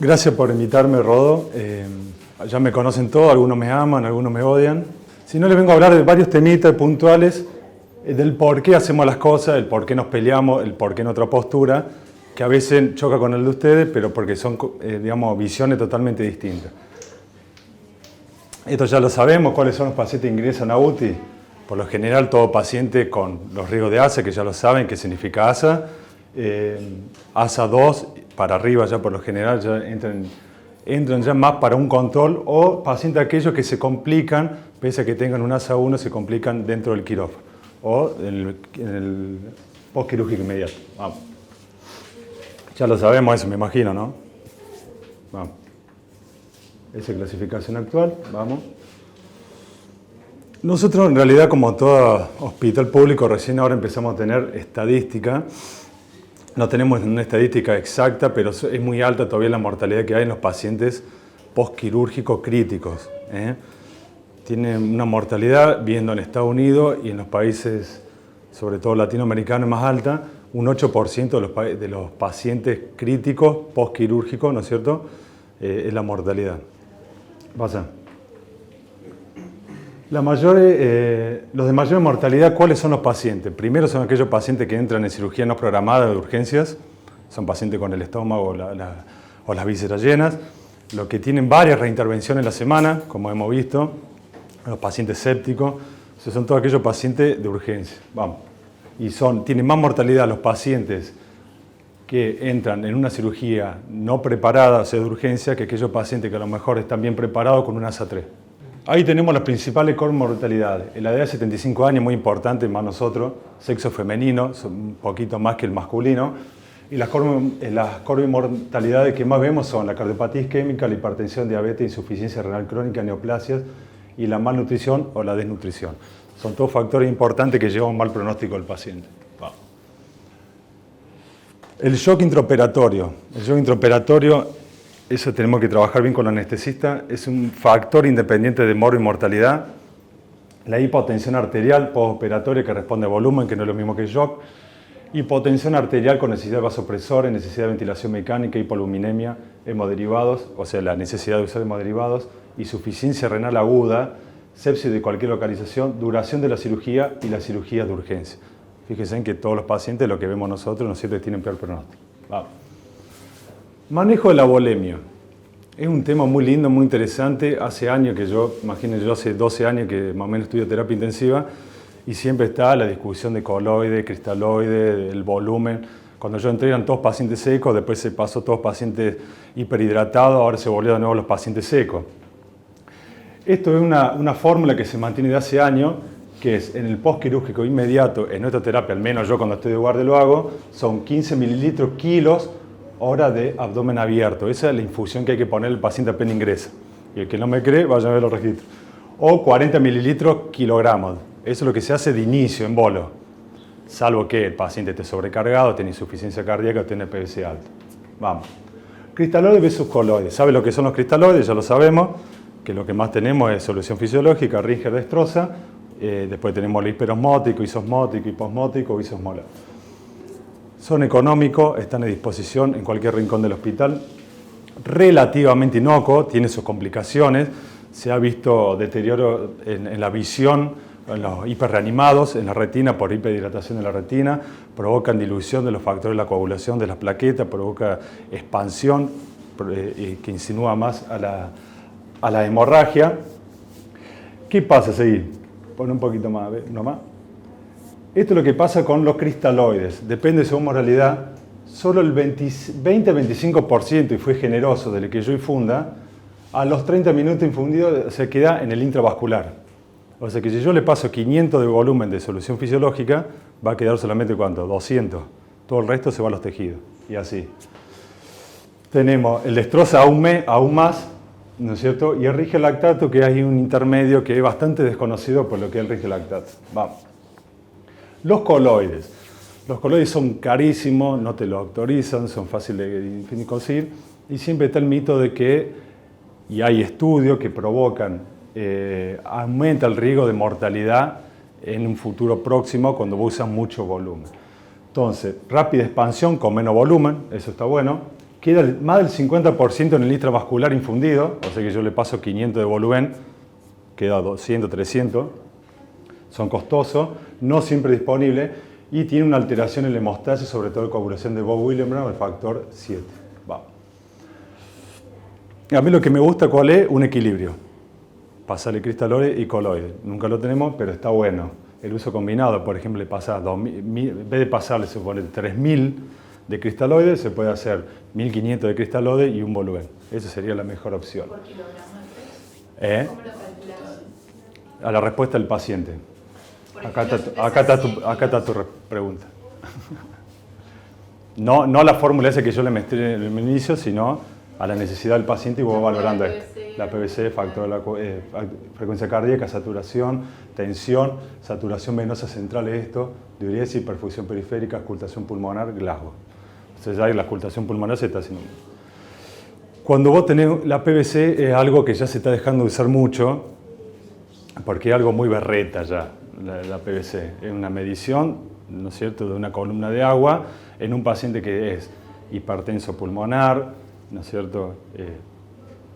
Gracias por invitarme, Rodo. Ya me conocen todos, algunos me aman, algunos me odian. Si no, les vengo a hablar de varios temitas puntuales, del por qué hacemos las cosas, el por qué nos peleamos, el por qué en otra postura, que a veces choca con el de ustedes, pero porque son, digamos, visiones totalmente distintas. Esto ya lo sabemos, cuáles son los pacientes que ingresan a UTI. Por lo general, todo paciente con los riesgos de ASA, que ya lo saben, qué significa ASA. ASA 2 para arriba ya por lo general ya entran ya más para un control, o pacientes aquellos que se complican, pese a que tengan un ASA 1, se complican dentro del quirófano o en el postquirúrgico inmediato. Vamos. Ya lo sabemos eso, me imagino, ¿no? Vamos. Esa es clasificación actual, vamos. Nosotros en realidad, como todo hospital público, recién ahora empezamos a tener estadística. No tenemos una estadística exacta, pero es muy alta todavía la mortalidad que hay en los pacientes postquirúrgicos críticos. Tiene una mortalidad, viendo en Estados Unidos y en los países, sobre todo latinoamericanos, más alta, un 8% de los pacientes críticos postquirúrgicos, ¿no es cierto?, es la mortalidad. Pasa. Los de mayor mortalidad, ¿cuáles son los pacientes? Primero son aquellos pacientes que entran en cirugía no programada de urgencias, son pacientes con el estómago o las vísceras llenas, los que tienen varias reintervenciones en la semana, como hemos visto, los pacientes sépticos, esos son todos aquellos pacientes de urgencia. Vamos. Y tienen más mortalidad los pacientes que entran en una cirugía no preparada, o sea, de urgencia, que aquellos pacientes que a lo mejor están bien preparados con un ASA 3. Ahí tenemos las principales comortalidades. La edad de 75 años, muy importante, más nosotros, sexo femenino, un poquito más que el masculino. Y las comortalidades que más vemos son la cardiopatía isquémica, la hipertensión, diabetes, insuficiencia renal crónica, neoplasias y la malnutrición o la desnutrición. Son todos factores importantes que llevan a un mal pronóstico del paciente. El shock intraoperatorio. El shock intraoperatorio, eso tenemos que trabajar bien con el anestesista, es un factor independiente de morbo y mortalidad. La hipotensión arterial postoperatoria, que responde a volumen, que no es lo mismo que el shock. Hipotensión arterial con necesidad de vasopresores, necesidad de ventilación mecánica, hipoluminemia, hemoderivados, o sea, la necesidad de usar hemoderivados, insuficiencia renal aguda, sepsis de cualquier localización, duración de la cirugía y la cirugía de urgencia. Fíjense en que todos los pacientes, lo que vemos nosotros, no siempre tienen peor pronóstico. Vamos. Manejo de la volemia. Es un tema muy lindo, muy interesante. Hace años que imagínense, yo hace 12 años que más o menos estudio terapia intensiva y siempre está la discusión de coloide, cristaloide, el volumen. Cuando yo entré eran todos pacientes secos, después se pasó todos pacientes hiperhidratados, ahora se volvió de nuevo los pacientes secos. Esto es una fórmula que se mantiene de hace años, que es en el postquirúrgico inmediato, en nuestra terapia, al menos yo cuando estoy de guardia lo hago, son 15 mililitros kilos hora de abdomen abierto. Esa es la infusión que hay que poner al paciente apenas ingresa. Y el que no me cree, vaya a ver los registros. O 40 mililitros kilogramos. Eso es lo que se hace de inicio, en bolo. Salvo que el paciente esté sobrecargado, tiene insuficiencia cardíaca o tiene PVC alto. Vamos. Cristaloides versus coloides. ¿Sabe lo que son los cristaloides? Ya lo sabemos. Que lo que más tenemos es solución fisiológica, Ringer destroza. Después tenemos el hiperosmótico, isosmótico, hiposmótico o isosmolar. Son económicos, están a disposición en cualquier rincón del hospital. Relativamente inocuo, tiene sus complicaciones. Se ha visto deterioro en la visión, en los hiperreanimados, en la retina por hiperhidratación de la retina. Provocan dilución de los factores de la coagulación de las plaquetas, provoca expansión que insinúa más a la hemorragia. ¿Qué pasa? Seguir. Pon un poquito más, uno más. Esto es lo que pasa con los cristaloides. Depende de su moralidad. Solo el 20-25%, y fue generoso del que yo infunda, a los 30 minutos infundido se queda en el intravascular. O sea que si yo le paso 500 de volumen de solución fisiológica, va a quedar solamente ¿cuánto? 200. Todo el resto se va a los tejidos. Y así. Tenemos el destroza aún más, ¿no es cierto? Y el rigelactato, que hay un intermedio que es bastante desconocido por lo que es el rigelactato. Vamos. Los coloides. Los coloides son carísimos, no te lo autorizan, son fáciles de conseguir. Y siempre está el mito de que, y hay estudios que provocan, aumenta el riesgo de mortalidad en un futuro próximo cuando usas mucho volumen. Entonces, rápida expansión con menos volumen, eso está bueno. queda más del 50% en el intravascular infundido, o sea que yo le paso 500 de volumen, queda 200, 300, son costosos, no siempre disponibles, y tiene una alteración en la hemostasis, sobre todo en coagulación de Bob-Willebrand, el factor 7. Va. A mí lo que me gusta, ¿cuál es? Un equilibrio. Pasarle cristaloide y coloide. Nunca lo tenemos, pero está bueno. El uso combinado, por ejemplo, le pasa 2000, en vez de pasarle, se pone 3000 de cristaloide, se puede hacer 1500 de cristaloide y un volumen. Esa sería la mejor opción. ¿Por kilogramo de peso? ¿Cómo lo calculas? A la respuesta del paciente. Acá está tu pregunta. No la fórmula esa que yo le mostré en el inicio, sino a la necesidad del paciente y vos valorando la PVC, factor de la frecuencia cardíaca, saturación, tensión, saturación venosa central, diuresis, perfusión periférica, auscultación pulmonar, Glasgow. Entonces ya la auscultación pulmonar se está haciendo. Cuando vos tenés la PVC es algo que ya se está dejando de usar mucho, porque es algo muy berreta ya, la PVC. Es una medición, ¿no es cierto?, de una columna de agua en un paciente que es hipertenso pulmonar, ¿no es cierto?,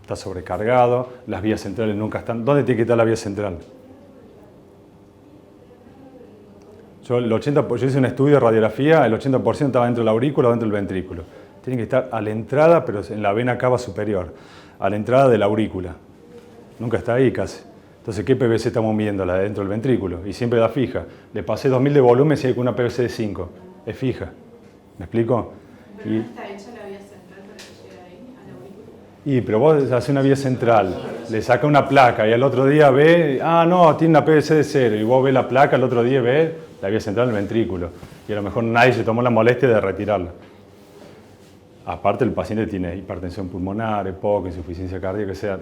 está sobrecargado, las vías centrales nunca están. ¿Dónde tiene que estar la vía central? Yo hice un estudio de radiografía, el 80% estaba dentro de la aurícula o dentro del ventrículo. Tiene que estar a la entrada, pero en la vena cava superior, a la entrada de la aurícula. Nunca está ahí casi. Entonces, ¿qué PVC estamos viendo? La de dentro del ventrículo. Y siempre da fija. Le pasé 2000 de volumen si hay una PVC de 5. Es fija. ¿Me explico? Pero no está hecha la vía central para que llegue ahí, a la aurícula. Pero vos haces una vía central, le saca una placa y al otro día ve, no, tiene una PVC de 0. Y vos ves la placa, al otro día ves la vía central del ventrículo. Y a lo mejor nadie se tomó la molestia de retirarla. Aparte, el paciente tiene hipertensión pulmonar, EPOC, insuficiencia cardíaca, o sea,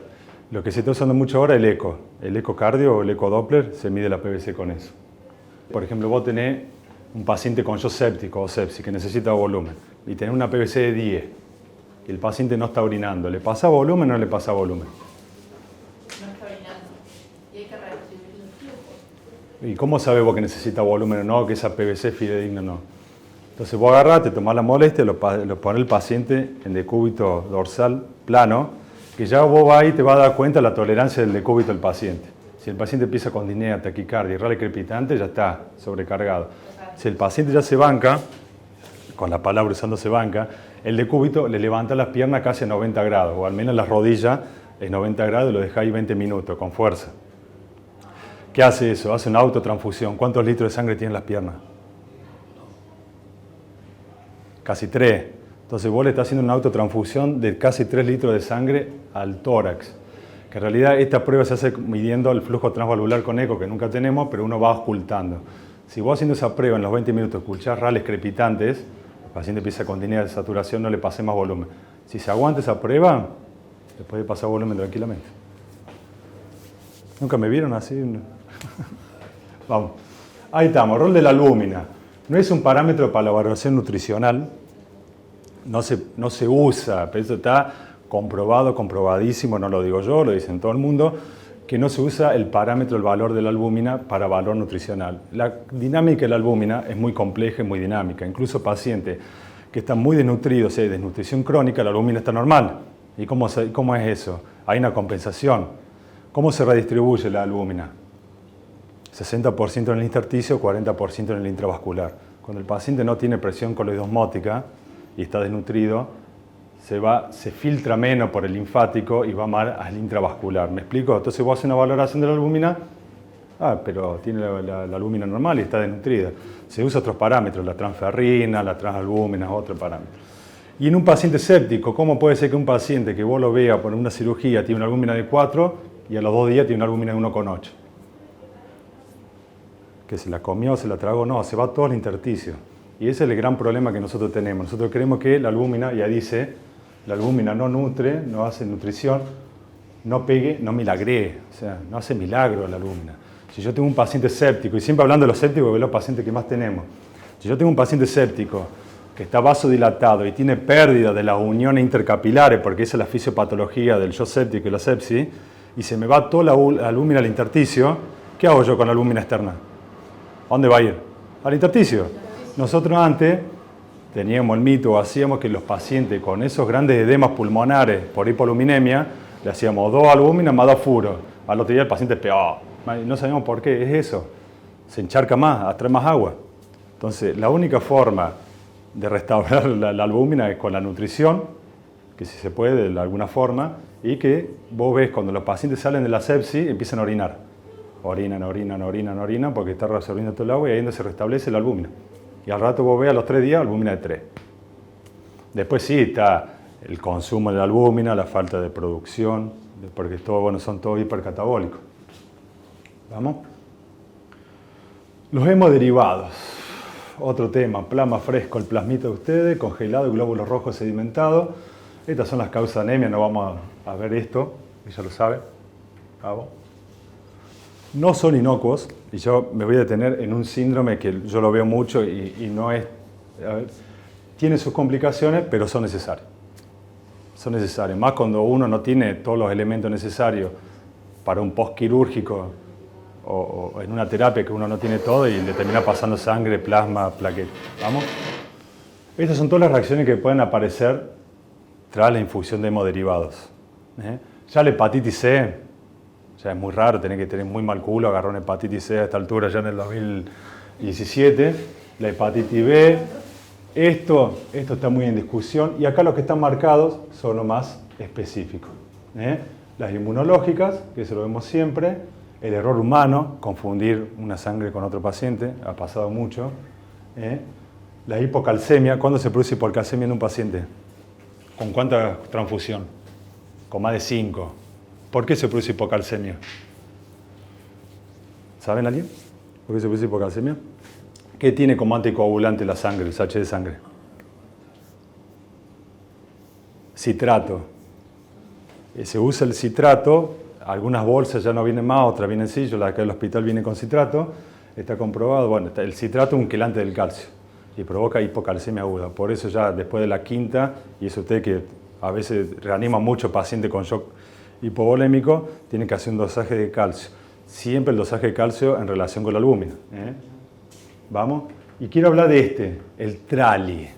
lo que se está usando mucho ahora es el ecocardio o el ecodoppler, se mide la PVC con eso. Por ejemplo, vos tenés un paciente con shock séptico o sepsis que necesita volumen y tenés una PVC de 10 y el paciente no está orinando, ¿le pasa volumen o no le pasa volumen? No está orinando. Y hay que redistribuir los flujos. ¿Y cómo sabés vos que necesita volumen o no, que esa PVC es fidedigna o no? Entonces vos agarrás, te tomás la molestia, lo pones el paciente en decúbito dorsal plano, que ya vos vas ahí y te vas a dar cuenta de la tolerancia del decúbito del paciente. Si el paciente empieza con disnea, taquicardia y rale crepitante, ya está sobrecargado. Si el paciente ya se banca, con la palabra usando se banca, el decúbito le levanta las piernas casi a 90 grados, o al menos las rodillas es 90 grados y lo deja ahí 20 minutos, con fuerza. ¿Qué hace eso? Hace una autotransfusión. ¿Cuántos litros de sangre tienen las piernas? Casi 3. Entonces vos le estás haciendo una autotransfusión de casi 3 litros de sangre al tórax. Que en realidad esta prueba se hace midiendo el flujo transvalvular con eco, que nunca tenemos, pero uno va auscultando. Si vos haciendo esa prueba en los 20 minutos escuchás rales crepitantes, el paciente empieza con disnea de saturación, no le pasé más volumen. Si se aguanta esa prueba, le puede pasar volumen tranquilamente. ¿Nunca me vieron así? Vamos. Ahí estamos, rol de la albúmina. No es un parámetro para la valoración nutricional, no se usa, pero eso está comprobadísimo, no lo digo yo, lo dicen todo el mundo, que no se usa el parámetro, el valor de la albúmina para valor nutricional. La dinámica de la albúmina es muy compleja y muy dinámica. Incluso pacientes que están muy desnutridos, o sea, desnutrición crónica, la albúmina está normal. ¿Y cómo es eso? Hay una compensación. ¿Cómo se redistribuye la albúmina? 60% en el intersticio, 40% en el intravascular. Cuando el paciente no tiene presión coloidosmótica y está desnutrido, se filtra menos por el linfático y va mal al intravascular. ¿Me explico? Entonces vos haces una valoración de la albúmina, pero tiene la albúmina normal y está desnutrida. Se usa otros parámetros, la transferrina, la transalbúmina, otros parámetros. Y en un paciente séptico, ¿cómo puede ser que un paciente que vos lo veas por una cirugía tiene una albúmina de 4 y a los 2 días tiene una albúmina de 1,8? Que se la comió, se la tragó, no, se va todo al intersticio. Y ese es el gran problema que nosotros tenemos. Nosotros creemos que la albúmina, ya dice, la albúmina no nutre, no hace nutrición, no pegue, no milagree, o sea, no hace milagro la albúmina. Si yo tengo un paciente séptico, y siempre hablando de los sépticos, que es los pacientes que más tenemos, si yo tengo un paciente séptico que está vasodilatado y tiene pérdida de las uniones intercapilares, porque esa es la fisiopatología del shock séptico y la sepsis, y se me va toda la albúmina al intersticio, ¿qué hago yo con la albúmina externa? ¿A dónde va a ir? Al intersticio. Nosotros antes teníamos el mito o hacíamos que los pacientes con esos grandes edemas pulmonares por hipoluminemia, le hacíamos 2 albúminas más 2 furos. Al otro día el paciente peor. No sabemos por qué, es eso. Se encharca más, atrae más agua. Entonces, la única forma de restaurar la albúmina es con la nutrición, que si se puede de alguna forma, y que vos ves cuando los pacientes salen de la sepsis empiezan a orinar. Orinan, porque está reabsorbiendo todo el agua y ahí es donde se restablece la albúmina. Y al rato vos ves a los 3 días albúmina de 3. Después sí está el consumo de la albúmina, la falta de producción, porque son todos hipercatabólicos. ¿Vamos? Los hemoderivados. Otro tema, plasma fresco, el plasmito de ustedes, congelado y glóbulos rojos sedimentados. Estas son las causas de anemia, no vamos a ver esto, ya lo saben. ¿Vamos? No son inocuos, y yo me voy a detener en un síndrome que yo lo veo mucho y no es... tiene sus complicaciones, pero son necesarios. Son necesarios, más cuando uno no tiene todos los elementos necesarios para un postquirúrgico o en una terapia que uno no tiene todo y le termina pasando sangre, plasma, plaquetas. ¿Vamos? Estas son todas las reacciones que pueden aparecer tras la infusión de hemoderivados. Ya la hepatitis C, ya es muy raro, tenés que tener muy mal culo, agarrar una hepatitis C a esta altura ya en el 2017. La hepatitis B, esto está muy en discusión y acá los que están marcados son los más específicos. Las inmunológicas, que eso lo vemos siempre. El error humano, confundir una sangre con otro paciente, ha pasado mucho. La hipocalcemia, ¿cuándo se produce hipocalcemia en un paciente? ¿Con cuánta transfusión? Con más de 5. ¿Por qué se produce hipocalcemia? ¿Saben alguien? ¿Por qué se produce hipocalcemia? ¿Qué tiene como anticoagulante la sangre, el sachet de sangre? Citrato. Se usa el citrato. Algunas bolsas ya no vienen más, otras vienen sí, yo la de acá del hospital viene con citrato, está comprobado, bueno, el citrato es un quelante del calcio y provoca hipocalcemia aguda, por eso ya después de la quinta, y eso usted que a veces reanima mucho paciente con shock hipovolémico, tiene que hacer un dosaje de calcio, siempre el dosaje de calcio en relación con la albúmina. ¿Vamos? Y quiero hablar de el TRALI.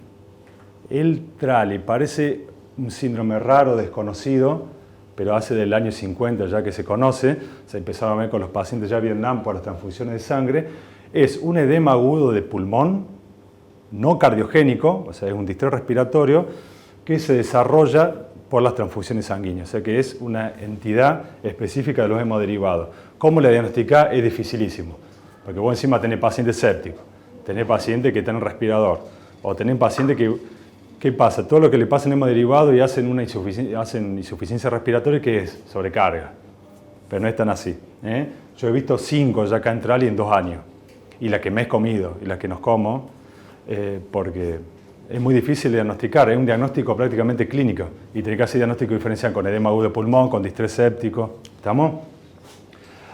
El TRALI parece un síndrome raro, desconocido, pero hace del año 50 ya que se conoce, se empezaron a ver con los pacientes ya en Vietnam por las transfusiones de sangre, es un edema agudo de pulmón, no cardiogénico, o sea, es un distrés respiratorio, que se desarrolla por las transfusiones sanguíneas, o sea que es una entidad específica de los hemoderivados. ¿Cómo la diagnosticás? Es dificilísimo, porque vos encima tenés pacientes sépticos, tenés pacientes que están en respirador, o tenés pacientes que... ¿Qué pasa? Todo lo que le pasa en hemoderivados y hacen insuficiencia respiratoria, que es sobrecarga. Pero no es tan así. Yo he visto 5 ya acá en Trali en 2 años. Y la que me he comido y la que nos como, porque es muy difícil de diagnosticar. Es un diagnóstico prácticamente clínico. Y tiene que hacer diagnóstico diferencial con edema agudo de pulmón, con distrés séptico. ¿Estamos?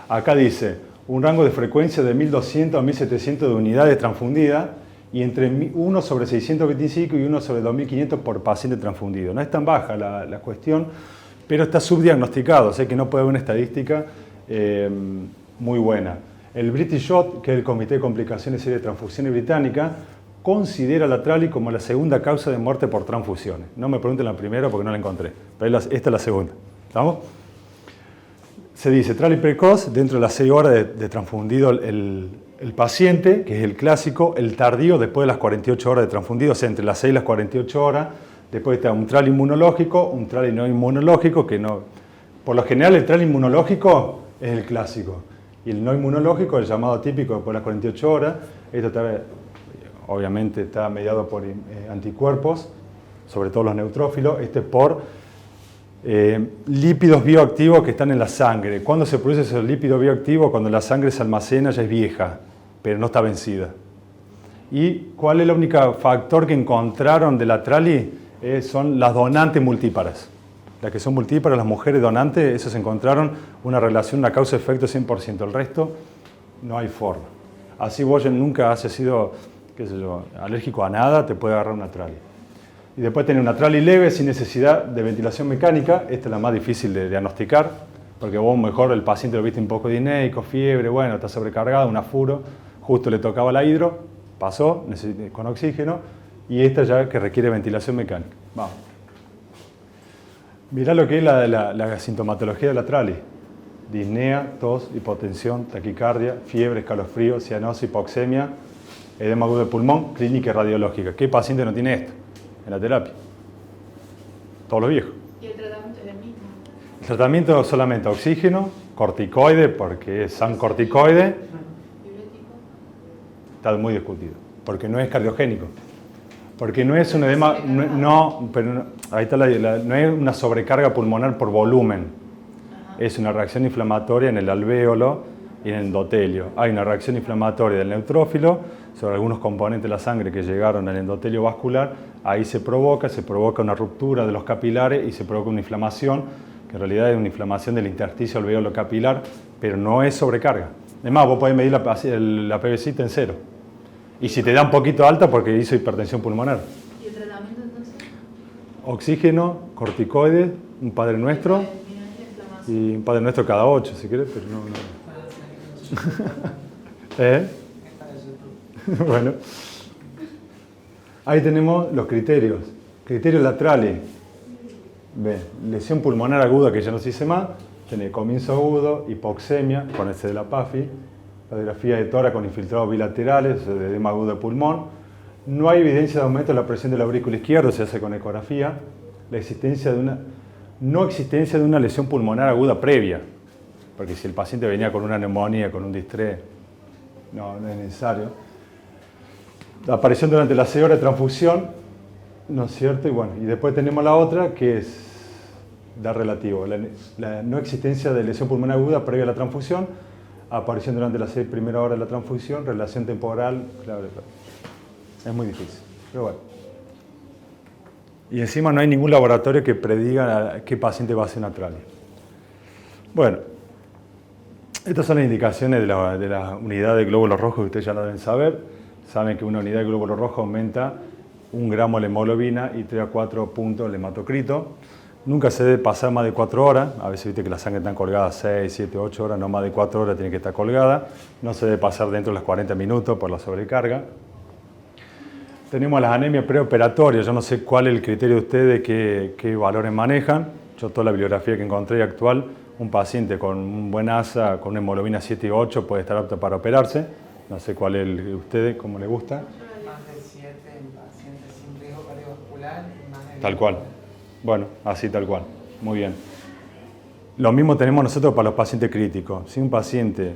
Acá dice, un rango de frecuencia de 1200 a 1700 de unidades transfundidas, y entre 1 sobre 625 y 1 sobre 2500 por paciente transfundido. No es tan baja la cuestión, pero está subdiagnosticado, o sea que no puede haber una estadística muy buena. El British Jot, que es el Comité de Complicaciones y Serie de Transfusiones británica, considera la TRALI como la segunda causa de muerte por transfusiones. No me pregunten la primera porque no la encontré, pero esta es la segunda. ¿Estamos? Se dice TRALI precoz dentro de las 6 horas de transfundido el paciente, que es el clásico, el tardío después de las 48 horas de transfundido, o sea, entre las 6 y las 48 horas. Después está un TRALI inmunológico, un TRALI no inmunológico, que no... Por lo general el TRALI inmunológico es el clásico, y el no inmunológico, el llamado típico después de las 48 horas. Esto obviamente está mediado por anticuerpos, sobre todo los neutrófilos. Este es por lípidos bioactivos que están en la sangre. ¿Cuándo se produce ese lípido bioactivo? Cuando la sangre se almacena, ya es vieja, pero no está vencida. ¿Y cuál es el único factor que encontraron de la TRALI? Son las donantes multíparas. Las que son multíparas, las mujeres donantes, esos encontraron una relación, una causa-efecto 100%. El resto, no hay forma. Así vos nunca has sido, qué sé yo, alérgico a nada, te puede agarrar una TRALI. Y después tener una TRALI leve sin necesidad de ventilación mecánica. Esta es la más difícil de diagnosticar, porque vos mejor el paciente lo viste un poco dinéico, fiebre, bueno, está sobrecargado, un afuro, justo le tocaba la hidro, pasó con oxígeno, y esta ya que requiere ventilación mecánica. Vamos. Mirá lo que es la sintomatología de la trali. Disnea, tos, hipotensión, taquicardia, fiebre, escalofrío, cianosis, hipoxemia, edema agudo de pulmón, clínica y radiológica. ¿Qué paciente no tiene esto en la terapia? Todos los viejos. ¿Y el tratamiento es el mismo? El tratamiento es solamente oxígeno, corticoide, porque es un corticoide, ¿Diurético? está muy discutido, porque no es cardiogénico. Porque no es un edema, ahí está no es una sobrecarga pulmonar por volumen, es una reacción inflamatoria en el alvéolo y en el endotelio. Hay una reacción inflamatoria del neutrófilo sobre algunos componentes de la sangre que llegaron al endotelio vascular, ahí se provoca una ruptura de los capilares y se provoca una inflamación, que en realidad es una inflamación del intersticio alvéolo capilar, pero no es sobrecarga. Además, vos podés medir la PVC en 0. Y si te da un poquito alta, porque hizo hipertensión pulmonar. ¿Y el tratamiento entonces? Oxígeno, corticoides, un Padre Nuestro, y un Padre Nuestro cada 8, si querés, pero no. ¿Eh? Bueno. Ahí tenemos los criterios. Criterios laterales. Ve, lesión pulmonar aguda, que ya no se dice más. Tiene comienzo agudo, hipoxemia, con ese de la PAFI. Radiografía de tórax con infiltrados bilaterales, de edema agudo de pulmón. No hay evidencia de aumento de la presión del aurículo izquierdo, se hace con ecografía. No existencia de una lesión pulmonar aguda previa, porque si el paciente venía con una neumonía, con un distrés, no es necesario. La aparición durante las 6 horas de transfusión, ¿no es cierto? Y después tenemos la otra, que es da relativo, la no existencia de lesión pulmonar aguda previa a la transfusión, aparición durante las 6 primeras horas de la transfusión, relación temporal, claro. Es muy difícil, pero bueno. Y encima no hay ningún laboratorio que prediga a qué paciente va a hacer una trali. Bueno, estas son las indicaciones de la unidad de glóbulos rojos, que ustedes ya lo deben saber. Saben que una unidad de glóbulos rojos aumenta 1 gramo la hemoglobina y 3 a 4 puntos el hematocrito. Nunca se debe pasar más de 4 horas. A veces viste que la sangre está colgada 6, 7, 8 horas, no más de 4 horas tiene que estar colgada. No se debe pasar dentro de los 40 minutos por la sobrecarga. Tenemos las anemias preoperatorias. Yo no sé cuál es el criterio de ustedes, qué valores manejan. Yo toda la bibliografía que encontré actual, un paciente con un buen ASA, con una hemoglobina 7 y 8 puede estar apto para operarse. No sé cuál es el de ustedes, cómo les gusta. Más de 7 en pacientes sin riesgo cardiovascular y más de Tal cual. Bueno, así tal cual. Muy bien. Lo mismo tenemos nosotros para los pacientes críticos. Si un paciente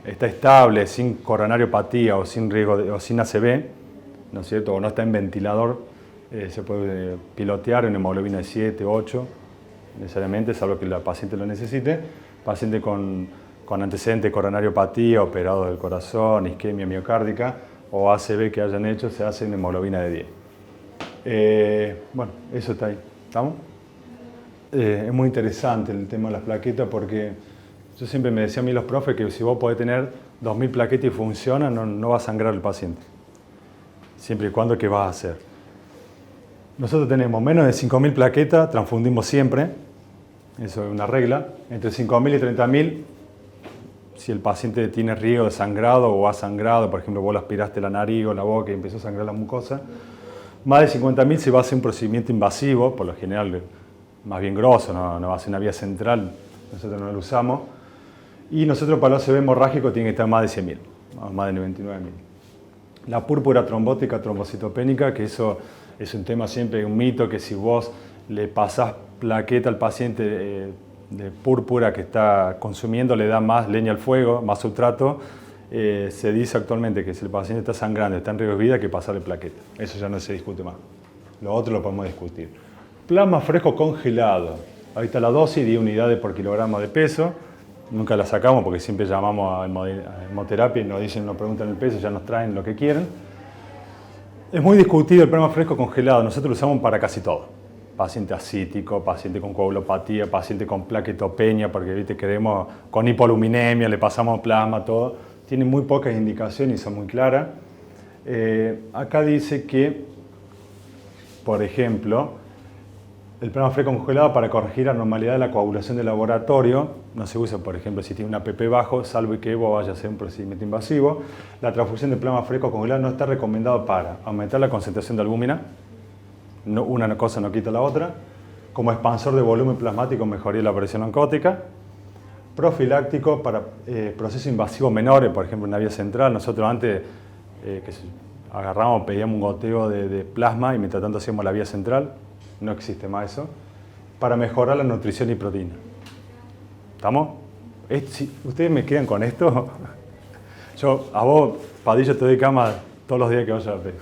está estable, sin coronariopatía o sin riesgo o sin ACV, ¿no es cierto? O no está en ventilador, se puede pilotear en hemoglobina de 7, 8, necesariamente, salvo que la paciente lo necesite. Paciente con antecedente de coronariopatía, operado del corazón, isquemia miocárdica o ACV que hayan hecho, se hace en hemoglobina de 10. Bueno, eso está ahí. ¿Estamos? Es muy interesante el tema de las plaquetas porque yo siempre me decía a mí los profes que si vos podés tener 2000 plaquetas y funciona, no va a sangrar el paciente. Siempre y cuando, ¿qué vas a hacer? Nosotros tenemos menos de 5000 plaquetas, transfundimos siempre, eso es una regla. Entre 5000 y 30000, si el paciente tiene riesgo de sangrado o ha sangrado, por ejemplo, vos le aspiraste la nariz o la boca y empezó a sangrar la mucosa, más de 50.000 se va a hacer un procedimiento invasivo, por lo general más bien grosso, no va a ser una vía central, nosotros no lo usamos. Y nosotros para el ACV hemorrágico tiene que estar más de 100.000, más de 99.000. La púrpura trombótica trombocitopénica, que eso es un tema siempre, un mito, que si vos le pasás plaqueta al paciente de púrpura que está consumiendo, le da más leña al fuego, más sustrato, se dice actualmente que si el paciente está sangrando, está en riesgo de vida, hay que pasarle plaqueta. Eso ya no se discute más. Lo otro lo podemos discutir. Plasma fresco congelado. Ahí está la dosis, 10 unidades por kilogramo de peso. Nunca la sacamos porque siempre llamamos a hemoterapia y nos preguntan el peso, ya nos traen lo que quieren. Es muy discutido el plasma fresco congelado. Nosotros lo usamos para casi todo. Paciente ascítico, paciente con coagulopatía, paciente con plaquetopenia, porque ¿viste? Queremos con hipoluminemia, le pasamos plasma, todo. Tiene muy pocas indicaciones y son muy claras. Acá dice que, por ejemplo, el plasma fresco congelado para corregir anormalidad de la coagulación de laboratorio. No se usa, por ejemplo, si tiene un APP bajo, salvo que EVO vaya a ser un procedimiento invasivo. La transfusión de plasma fresco congelado no está recomendado para aumentar la concentración de albúmina. No, una cosa no quita la otra. Como expansor de volumen plasmático, mejoría la presión oncótica. Profiláctico para procesos invasivos menores, por ejemplo, en la vía central. Nosotros antes agarramos, pedíamos un goteo de plasma y mientras tanto hacíamos la vía central. No existe más eso. Para mejorar la nutrición y proteína. ¿Estamos? Si ustedes me quedan con esto, yo a vos, Padillo, te doy cama todos los días que vaya a ver.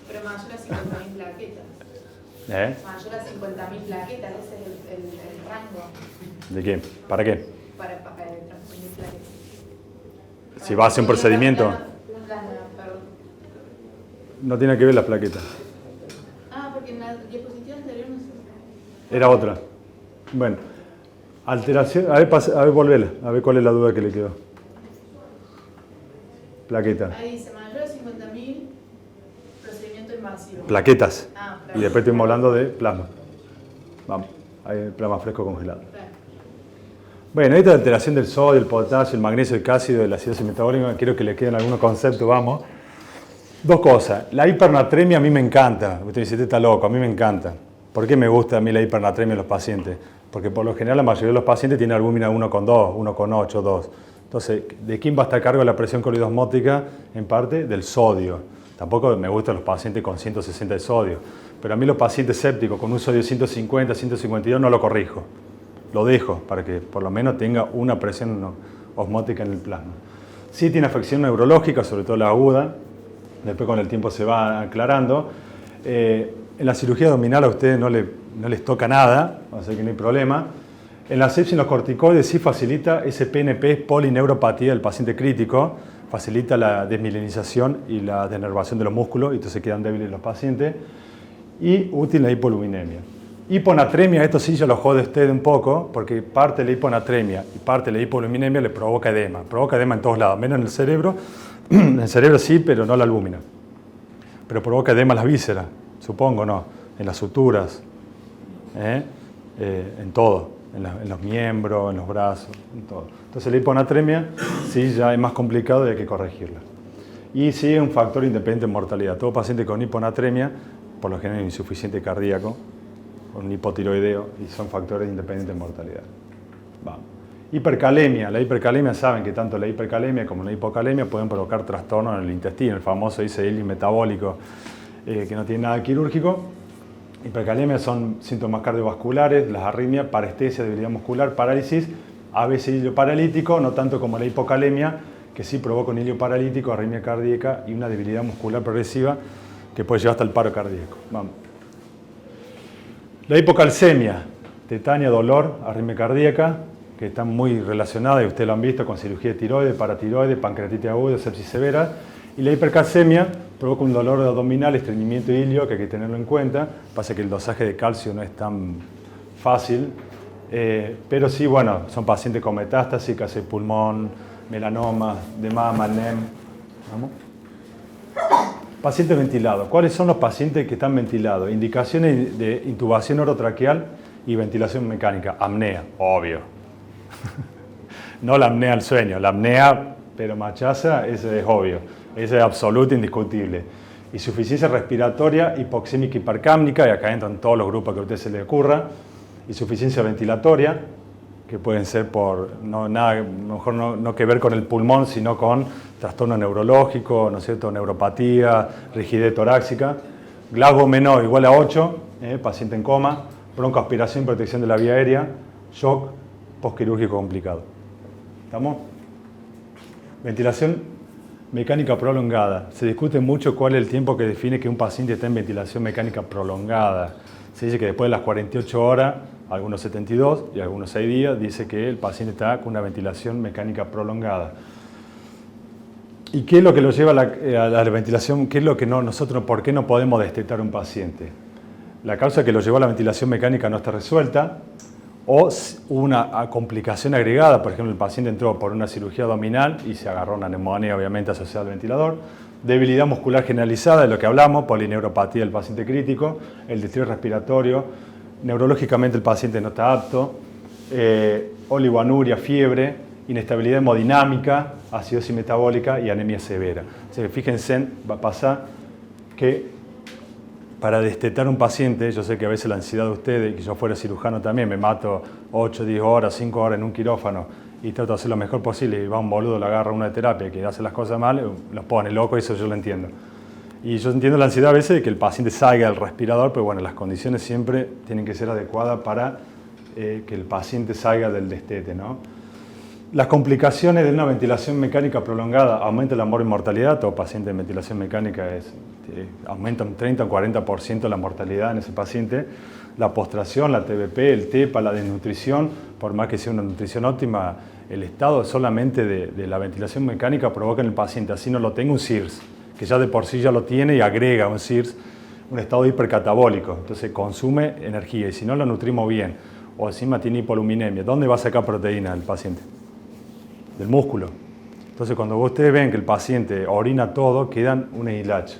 Pero mayor a 50.000 plaquetas. Mayor a 50.000 plaquetas, ese es el rango. ¿De qué? ¿Para qué? Para transfundir plaquetas. Si va a hacer un procedimiento. No tiene que ver las plaquetas. Porque en la diapositiva anterior no sé. Era otra. Bueno, alteración. A ver, volvela. A ver cuál es la duda que le quedó. Plaqueta. Ahí dice mayor a 50.000 procedimiento invasivo. Plaquetas. Plaquetas. Y después estuvimos hablando de plasma. Vamos. Hay el plasma fresco congelado. Claro. Bueno, esta alteración del sodio, el potasio, el magnesio, el ácido, la acidosis metabólica, quiero que le queden algunos conceptos, vamos. Dos cosas. La hipernatremia a mí me encanta. Usted dice, está loco, a mí me encanta. ¿Por qué me gusta a mí la hipernatremia en los pacientes? Porque por lo general la mayoría de los pacientes tienen albúmina 1,2, 1,8, 2. Entonces, ¿de quién va a estar a cargo la presión coloidosmótica? En parte, del sodio. Tampoco me gustan los pacientes con 160 de sodio. Pero a mí los pacientes sépticos con un sodio 150, 152 no lo corrijo. Lo dejo para que por lo menos tenga una presión osmótica en el plasma. Sí tiene afección neurológica, sobre todo la aguda. Después con el tiempo se va aclarando. En la cirugía abdominal a ustedes no les toca nada, así que no hay problema. En la sepsis, los corticoides sí facilita ese PNP, polineuropatía del paciente crítico, facilita la desmilinización y la denervación de los músculos, y entonces quedan débiles los pacientes. Y útil la hipoluminemia. Hiponatremia, esto sí yo lo jode a usted un poco, porque parte de la hiponatremia y parte de la hipoluminemia le provoca edema. Provoca edema en todos lados, menos en el cerebro. En el cerebro sí, pero no la albúmina. Pero provoca edema en las vísceras, supongo, ¿no? En las suturas, en todo, en los miembros, en los brazos, en todo. Entonces la hiponatremia sí ya es más complicado y hay que corregirla. Y sí es un factor independiente de mortalidad. Todo paciente con hiponatremia, por lo general insuficiente cardíaco, con un hipotiroideo, y son factores independientes de mortalidad. Vamos. Hipercalemia. La hipercalemia, saben que tanto la hipercalemia como la hipocalemia pueden provocar trastornos en el intestino, el famoso ICL metabólico, que no tiene nada quirúrgico. Hipercalemia son síntomas cardiovasculares, las arritmias, parestesia, debilidad muscular, parálisis, a veces hilio paralítico, no tanto como la hipocalemia, que sí provoca un hilio paralítico, arritmia cardíaca y una debilidad muscular progresiva que puede llevar hasta el paro cardíaco. Vamos. La hipocalcemia, tetania, dolor, arritmia cardíaca, que están muy relacionadas, y ustedes lo han visto, con cirugía de tiroides, paratiroides, pancreatitis aguda, sepsis severa. Y la hipercalcemia provoca un dolor abdominal, estreñimiento ilio, que hay que tenerlo en cuenta. Pasa que el dosaje de calcio no es tan fácil, pero sí, bueno, son pacientes con metástasis, cáncer de pulmón, melanoma, de mama, NEM. ¿Vamos? Pacientes ventilados. ¿Cuáles son los pacientes que están ventilados? Indicaciones de intubación orotraqueal y ventilación mecánica. Apnea, obvio. No la apnea al sueño, la apnea, pero machaza, ese es obvio. Ese es absoluto, indiscutible. Insuficiencia respiratoria, hipoxémica hipercápnica, y acá entran todos los grupos que a usted se le ocurra. Insuficiencia ventilatoria, que pueden ser por nada, mejor no que ver con el pulmón, sino con trastorno neurológico, ¿no es cierto?, neuropatía, rigidez torácica. Glasgow menor igual a 8, paciente en coma, broncoaspiración, protección de la vía aérea, shock, postquirúrgico complicado. ¿Estamos? Ventilación mecánica prolongada. Se discute mucho cuál es el tiempo que define que un paciente está en ventilación mecánica prolongada. Se dice que después de las 48 horas, algunos 72 y algunos 6 días, dice que el paciente está con una ventilación mecánica prolongada. ¿Y qué es lo que lo lleva a la ventilación? ¿Qué es lo que nosotros, por qué no podemos destetar un paciente? La causa que lo llevó a la ventilación mecánica no está resuelta, o una complicación agregada. Por ejemplo, el paciente entró por una cirugía abdominal y se agarró una neumonía, obviamente asociada al ventilador. Debilidad muscular generalizada, de lo que hablamos, polineuropatía del paciente crítico, el distrés respiratorio, neurológicamente el paciente no está apto, oligoanuria, fiebre, inestabilidad hemodinámica, acidosis metabólica y anemia severa. O sea, fíjense, va a pasar que para destetar un paciente, yo sé que a veces la ansiedad de ustedes, y que yo fuera cirujano también, me mato 8, 10 horas, 5 horas en un quirófano y trato de hacer lo mejor posible y va un boludo, le agarra una de terapia que hace las cosas mal, los pone loco, eso yo lo entiendo. Y yo entiendo la ansiedad a veces de que el paciente salga del respirador, pero bueno, las condiciones siempre tienen que ser adecuadas para que el paciente salga del destete, ¿no? Las complicaciones de una ventilación mecánica prolongada aumentan la mortalidad. Todo paciente de ventilación mecánica aumenta un 30 o 40% la mortalidad en ese paciente. La postración, la TBP, el TEPA, la desnutrición, por más que sea una nutrición óptima, el estado solamente de la ventilación mecánica provoca en el paciente, así no lo tenga, un CIRS, que ya de por sí ya lo tiene y agrega un CIRS, un estado hipercatabólico. Entonces consume energía y si no lo nutrimos bien o encima tiene hipoluminemia, ¿dónde va a sacar proteína el paciente? Del músculo. Entonces cuando ustedes ven que el paciente orina todo, quedan una hilacha.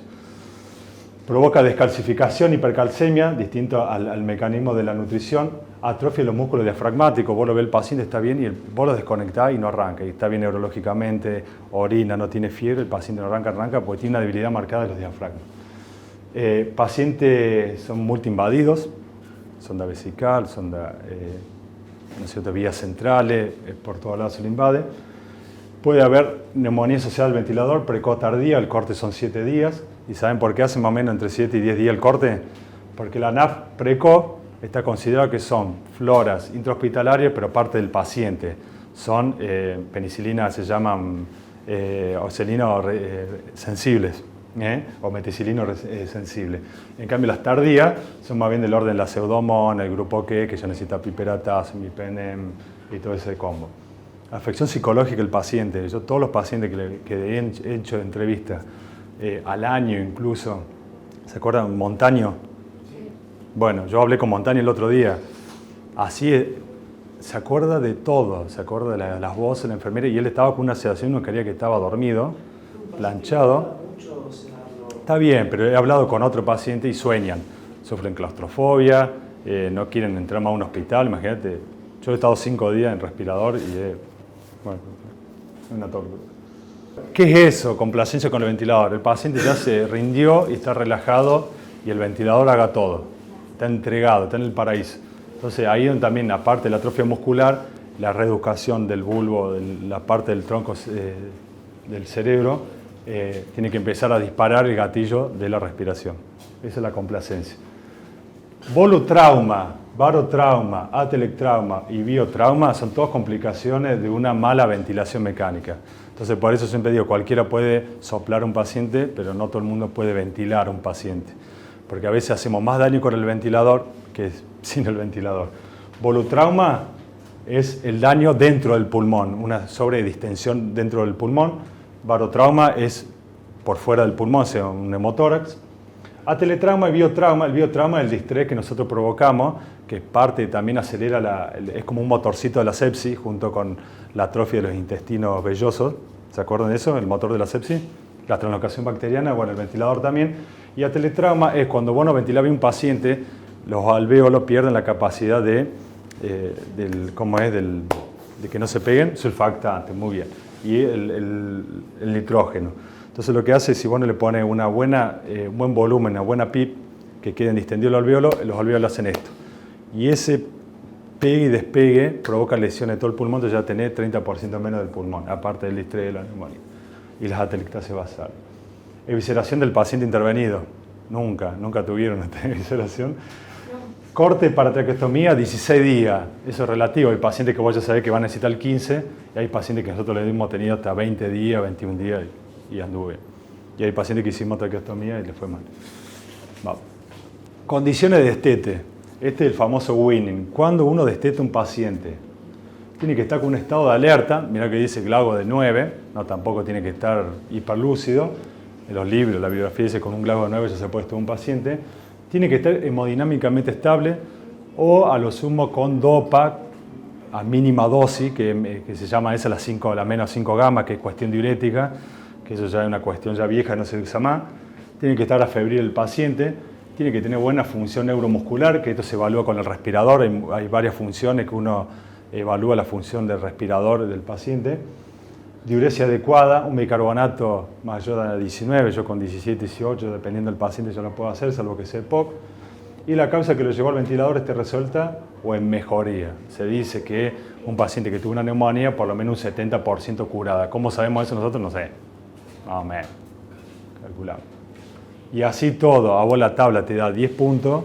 Provoca descalcificación, hipercalcemia, distinto al mecanismo de la nutrición, atrofia de los músculos diafragmáticos. Vos lo ves, el paciente está bien y vos lo desconectás y no arranca. Y está bien neurológicamente, orina, no tiene fiebre, el paciente no arranca porque tiene una debilidad marcada de los diafragmas. Pacientes son multiinvadidos, sonda vesical, sonda vías centrales, por todos lados se le invade. Puede haber neumonía asociada al ventilador, precoz tardía, el corte son 7 días. ¿Y saben por qué hace más o menos entre 7 y 10 días el corte? Porque la NAF precoz está considerada que son floras intrahospitalarias, pero parte del paciente. Son penicilinas, se llaman ocelinos sensibles. O meticilinos sensibles. En cambio, las tardías son más bien del orden de la pseudomonas, el grupo que ya necesita piperataz, mipenem y todo ese combo. Afección psicológica del paciente. Yo todos los pacientes que he hecho entrevistas al año incluso, ¿se acuerdan? Montaño. Sí. Bueno, yo hablé con Montaño el otro día. Así se acuerda de todo, se acuerda de las voces de la enfermera y él estaba con una sedación, no quería que estaba dormido, planchado. Está bien, pero he hablado con otro paciente y sueñan, sufren claustrofobia, no quieren entrar más a un hospital, imagínate. Yo he estado 5 días en respirador y bueno, una tortura. ¿Qué es eso? Complacencia con el ventilador. El paciente ya se rindió y está relajado y el ventilador haga todo. Está entregado, está en el paraíso. Entonces ahí también, aparte de la atrofia muscular, la reeducación del bulbo, de la parte del tronco del cerebro, tiene que empezar a disparar el gatillo de la respiración. Esa es la complacencia. Volutrauma, barotrauma, atelectrauma y biotrauma son todas complicaciones de una mala ventilación mecánica. Entonces, por eso siempre digo, cualquiera puede soplar a un paciente, pero no todo el mundo puede ventilar a un paciente. Porque a veces hacemos más daño con el ventilador que sin el ventilador. Volutrauma es el daño dentro del pulmón, una sobredistensión dentro del pulmón. Barotrauma es por fuera del pulmón, sea un neumotórax. Ateletrauma y biotrauma. El biotrauma es el distrés que nosotros provocamos, que parte también acelera, es como un motorcito de la sepsis junto con la atrofia de los intestinos vellosos. ¿Se acuerdan de eso? El motor de la sepsis. La translocación bacteriana, bueno, el ventilador también. Y ateletrauma es cuando vos no ventilás bien un paciente, los alvéolos pierden la capacidad de que no se peguen surfactantes, muy bien. Y el nitrógeno. Entonces lo que hace es, si vos no le pones un buen volumen, una buena PIP, que queden distendidos los alvéolos hacen esto. Y ese pegue y despegue provoca lesiones de todo el pulmón, entonces ya tenés 30% menos del pulmón, aparte del distrés de la neumonía. Y las atelectasias basales. Evisceración del paciente intervenido. Nunca tuvieron esta evisceración. Corte para traqueostomía, 16 días. Eso es relativo. Hay pacientes que vos ya sabés que van a necesitar 15 y hay pacientes que nosotros le hemos tenido hasta 20 días, 21 días y anduve. Y hay pacientes que hicimos traqueostomía y les fue mal. Vamos. Condiciones de destete. Este es el famoso winning. Cuando uno desteta un paciente, tiene que estar con un estado de alerta. Mirá que dice GLAGO de 9. No, tampoco tiene que estar hiperlúcido. En los libros, la bibliografía dice con un GLAGO de 9 ya se puede estar un paciente. Tiene que estar hemodinámicamente estable o a lo sumo con DOPA a mínima dosis, que se llama esa la menos 5 gamma, que es cuestión diurética, que eso ya es una cuestión ya vieja, no se usa más. Tiene que estar afebril el paciente, tiene que tener buena función neuromuscular, que esto se evalúa con el respirador, hay varias funciones que uno evalúa la función del respirador del paciente. Diuresia adecuada, un bicarbonato mayor a 19, yo con 17, 18, dependiendo del paciente yo lo puedo hacer, salvo que sea POC. Y la causa que lo llevó al ventilador esté resuelta o en mejoría. Se dice que un paciente que tuvo una neumonía, por lo menos un 70% curada. ¿Cómo sabemos eso nosotros? No sé. Más o menos. Calculamos. Y así todo, a vos la tabla te da 10 puntos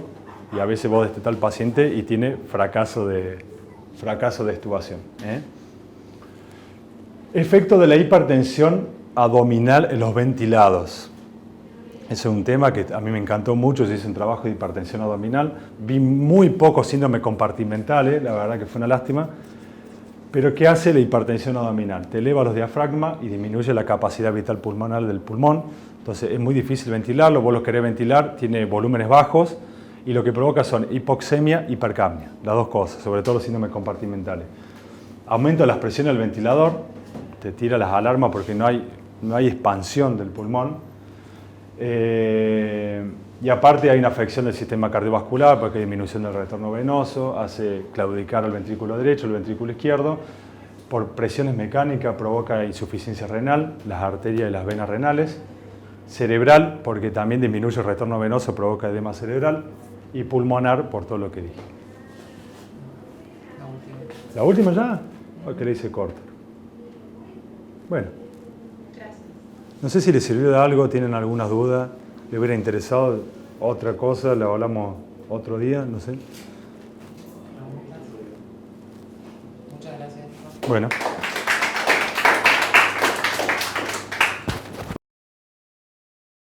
y a veces vos destetás al paciente y tiene fracaso de extubación. Efecto de la hipertensión abdominal en los ventilados. Ese es un tema que a mí me encantó mucho, yo hice un trabajo de hipertensión abdominal, vi muy pocos síndromes compartimentales, la verdad que fue una lástima, pero ¿qué hace la hipertensión abdominal? Te eleva los diafragmas y disminuye la capacidad vital pulmonar del pulmón, entonces es muy difícil ventilarlo, vos lo querés ventilar, tiene volúmenes bajos y lo que provoca son hipoxemia y hipercapnia, las dos cosas, sobre todo los síndromes compartimentales. Aumento de las presiones del ventilador, te tira las alarmas porque no hay expansión del pulmón. Y aparte hay una afección del sistema cardiovascular porque hay disminución del retorno venoso, hace claudicar el ventrículo derecho, el ventrículo izquierdo, por presiones mecánicas provoca insuficiencia renal, las arterias y las venas renales, cerebral porque también disminuye el retorno venoso, provoca edema cerebral, y pulmonar por todo lo que dije. ¿La última ya? ¿O que le hice corto? Bueno. No sé si les sirvió de algo, tienen algunas dudas, les hubiera interesado otra cosa, la hablamos otro día, no sé. Muchas gracias. Bueno.